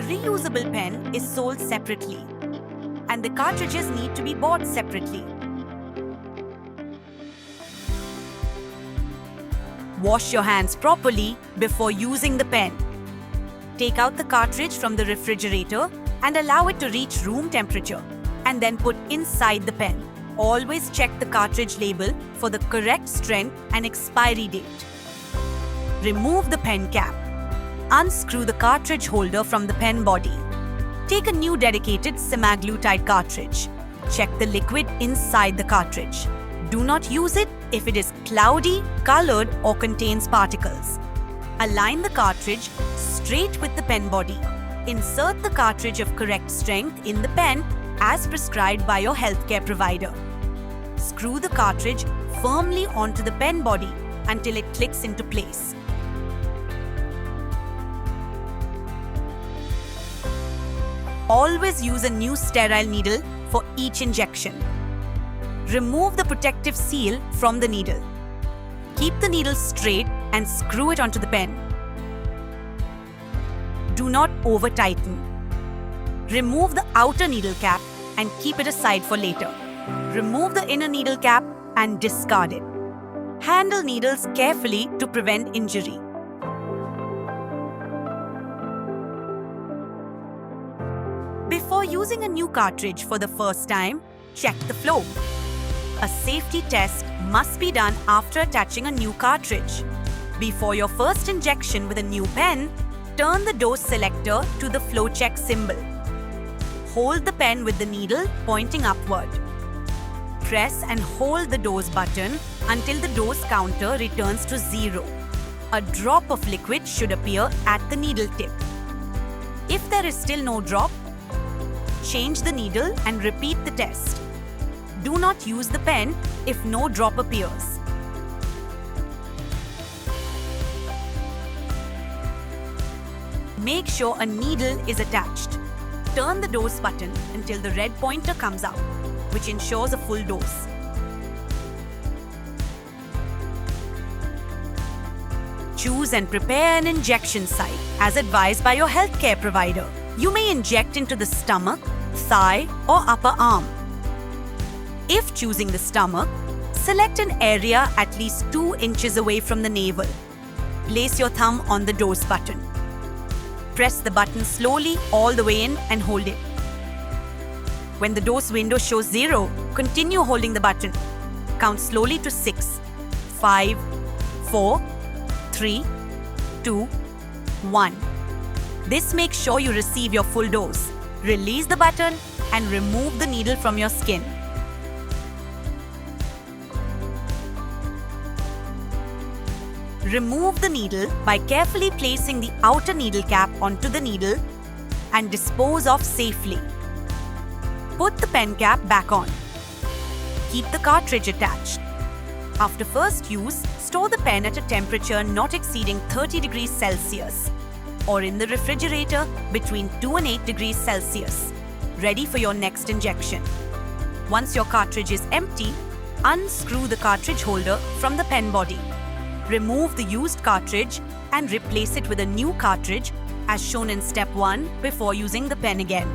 reusable pen is sold separately, and the cartridges need to be bought separately. Wash your hands properly before using the pen. Take out the cartridge from the refrigerator and allow it to reach room temperature, and then put inside the pen. Always check the cartridge label for the correct strength and expiry date. Remove the pen cap. Unscrew the cartridge holder from the pen body. Take a new dedicated semaglutide cartridge. Check the liquid inside the cartridge. Do not use it if it is cloudy, colored, or contains particles. Align the cartridge straight with the pen body. Insert the cartridge of correct strength in the pen as prescribed by your healthcare provider. Screw the cartridge firmly onto the pen body until it clicks into place. Always use a new sterile needle for each injection. Remove the protective seal from the needle. Keep the needle straight and screw it onto the pen. Do not over-tighten. Remove the outer needle cap and keep it aside for later. Remove the inner needle cap and discard it. Handle needles carefully to prevent injury. Before using a new cartridge for the first time, check the flow. A safety test must be done after attaching a new cartridge. Before your first injection with a new pen, turn the dose selector to the flow check symbol. Hold the pen with the needle pointing upward. Press and hold the dose button until the dose counter returns to 0. A drop of liquid should appear at the needle tip. If there is still no drop, change the needle and repeat the test. Do not use the pen if no drop appears. Make sure a needle is attached. Turn the dose button until the red pointer comes out, which ensures a full dose. Choose and prepare an injection site as advised by your healthcare provider. You may inject into the stomach, thigh, or upper arm. If choosing the stomach, select an area at least 2 inches away from the navel. Place your thumb on the dose button. Press the button slowly all the way in and hold it. When the dose window shows 0, continue holding the button. Count slowly to 6, 5, 4, 3, 2, 1. This makes sure you receive your full dose. Release the button and remove the needle from your skin. Remove the needle by carefully placing the outer needle cap onto the needle and dispose of safely. Put the pen cap back on. Keep the cartridge attached. After first use, store the pen at a temperature not exceeding 30 degrees Celsius or in the refrigerator between 2 and 8 degrees Celsius, ready for your next injection. Once your cartridge is empty, unscrew the cartridge holder from the pen body. Remove the used cartridge and replace it with a new cartridge as shown in step 1 before using the pen again.